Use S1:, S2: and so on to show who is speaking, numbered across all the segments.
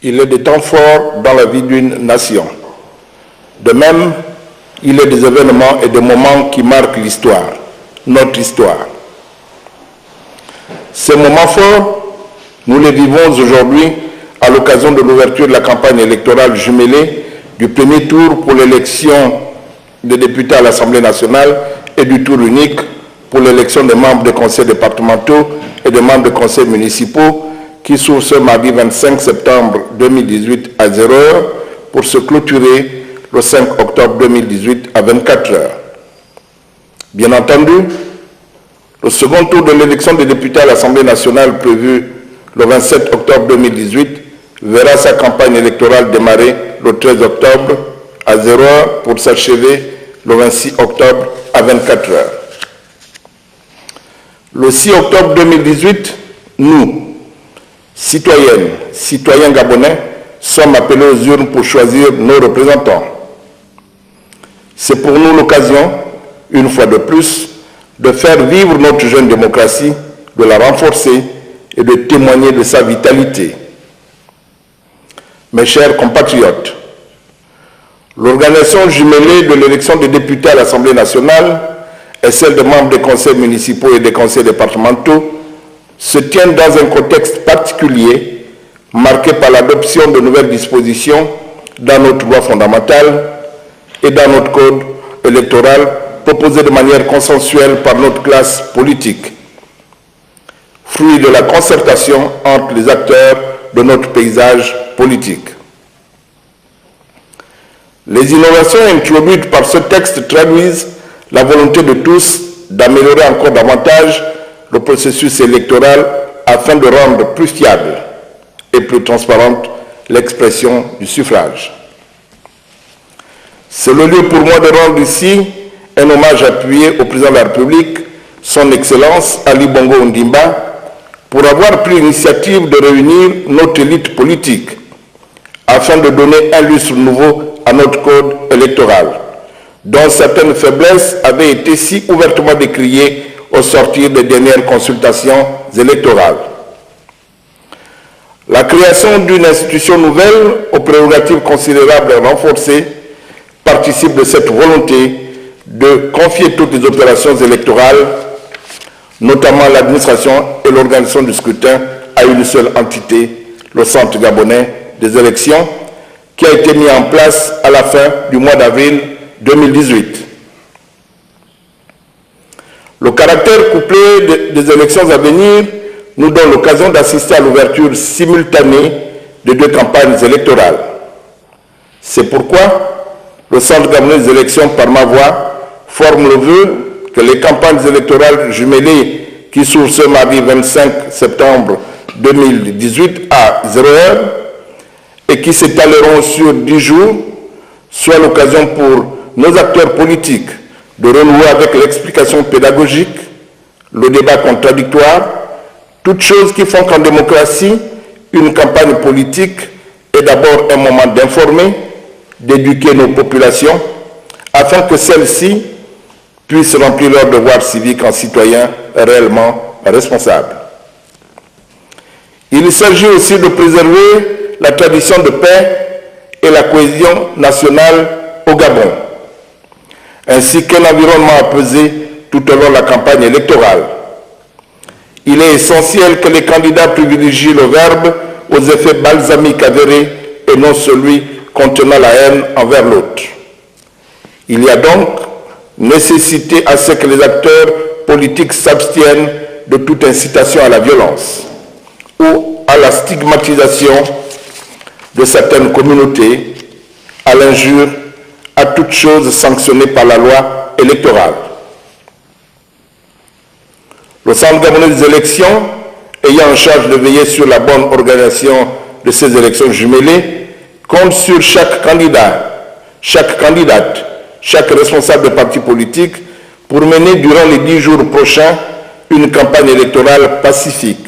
S1: Il est des temps forts dans la vie d'une nation. De même, il est des événements et des moments qui marquent l'histoire, notre histoire. Ces moments forts, nous les vivons aujourd'hui à l'occasion de l'ouverture de la campagne électorale jumelée du premier tour pour l'élection des députés à l'Assemblée nationale et du tour unique pour l'élection des membres des conseils départementaux et des membres des conseils municipaux qui s'ouvre ce mardi 25 septembre 2018 à 0h pour se clôturer le 5 octobre 2018 à 24h. Bien entendu, le second tour de l'élection des députés à l'Assemblée nationale prévu le 27 octobre 2018 verra sa campagne électorale démarrer le 13 octobre à 0h pour s'achever le 26 octobre à 24h. Le 6 octobre 2018, nous, citoyennes, citoyens gabonais, sommes appelés aux urnes pour choisir nos représentants. C'est pour nous l'occasion, une fois de plus, de faire vivre notre jeune démocratie, de la renforcer et de témoigner de sa vitalité. Mes chers compatriotes, l'organisation jumelée de l'élection des députés à l'Assemblée nationale et celle des membres des conseils municipaux et des conseils départementaux se tiennent dans un contexte particulier marqué par l'adoption de nouvelles dispositions dans notre loi fondamentale et dans notre code électoral proposé de manière consensuelle par notre classe politique, fruit de la concertation entre les acteurs de notre paysage politique. Les innovations introduites par ce texte traduisent la volonté de tous d'améliorer encore davantage le processus électoral afin de rendre plus fiable et plus transparente l'expression du suffrage. C'est le lieu pour moi de rendre ici un hommage appuyé au président de la République, son Excellence Ali Bongo Ondimba, pour avoir pris l'initiative de réunir notre élite politique afin de donner un lustre nouveau à notre code électoral, dont certaines faiblesses avaient été si ouvertement décriées au sortir des dernières consultations électorales. La création d'une institution nouvelle aux prérogatives considérables et renforcées participe de cette volonté de confier toutes les opérations électorales, notamment l'administration et l'organisation du scrutin, à une seule entité, le Centre gabonais des élections, qui a été mis en place à la fin du mois d'avril 2018. Le caractère couplé des élections à venir nous donne l'occasion d'assister à l'ouverture simultanée de deux campagnes électorales. C'est pourquoi le Centre gabonais des élections, par ma voix, forme le vœu que les campagnes électorales jumelées qui s'ouvrent ce mardi 25 septembre 2018 à 0h et qui s'étaleront sur 10 jours soient l'occasion pour nos acteurs politiques de renouer avec l'explication pédagogique, le débat contradictoire, toutes choses qui font qu'en démocratie, une campagne politique est d'abord un moment d'informer, d'éduquer nos populations, afin que celles-ci puissent remplir leur devoir civique en citoyens réellement responsables. Il s'agit aussi de préserver la tradition de paix et la cohésion nationale au Gabon, ainsi qu'un environnement apaisé tout au long de la campagne électorale. Il est essentiel que les candidats privilégient le verbe aux effets balsamiques avérés et non celui contenant la haine envers l'autre. Il y a donc nécessité à ce que les acteurs politiques s'abstiennent de toute incitation à la violence ou à la stigmatisation de certaines communautés, à l'injure, à toute chose sanctionnée par la loi électorale. Le Centre gabonais des élections, ayant en charge de veiller sur la bonne organisation de ces élections jumelées, compte sur chaque candidat, chaque candidate, chaque responsable de parti politique pour mener durant les 10 jours prochains une campagne électorale pacifique,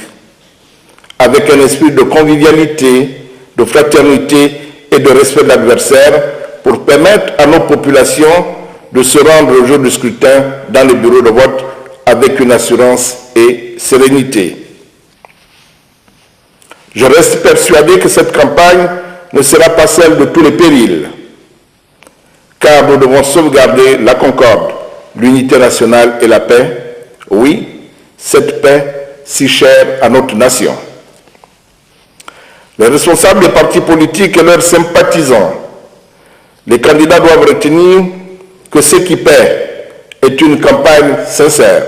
S1: avec un esprit de convivialité, de fraternité et de respect de l'adversaire pour permettre à nos populations de se rendre au jour du scrutin dans les bureaux de vote avec une assurance et sérénité. Je reste persuadé que cette campagne ne sera pas celle de tous les périls, car nous devons sauvegarder la concorde, l'unité nationale et la paix. Oui, cette paix si chère à notre nation. Les responsables des partis politiques et leurs sympathisants, les candidats doivent retenir que ce qui paie est une campagne sincère.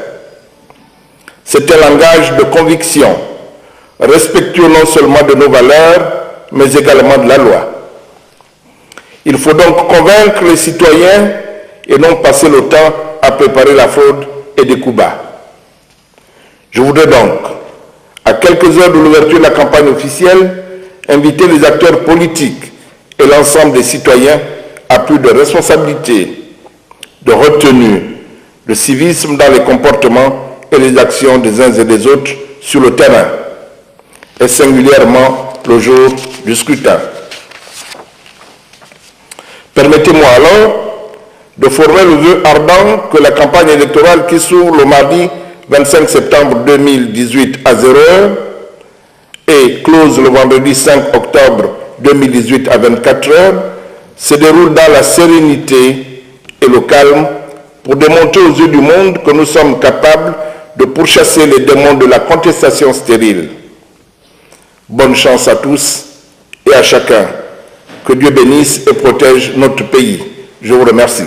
S1: C'est un langage de conviction, respectueux non seulement de nos valeurs, mais également de la loi. Il faut donc convaincre les citoyens et non passer le temps à préparer la fraude et des coups bas. Je voudrais donc, à quelques heures de l'ouverture de la campagne officielle, inviter les acteurs politiques et l'ensemble des citoyens à plus de responsabilité, de retenue, de civisme dans les comportements et les actions des uns et des autres sur le terrain, et singulièrement le jour du scrutin. Permettez-moi alors de former le vœu ardent que la campagne électorale qui s'ouvre le mardi 25 septembre 2018 à 0h et close le vendredi 5 octobre 2018 à 24h se déroule dans la sérénité et le calme pour démontrer aux yeux du monde que nous sommes capables de pourchasser les démons de la contestation stérile. Bonne chance à tous et à chacun. Que Dieu bénisse et protège notre pays. Je vous remercie.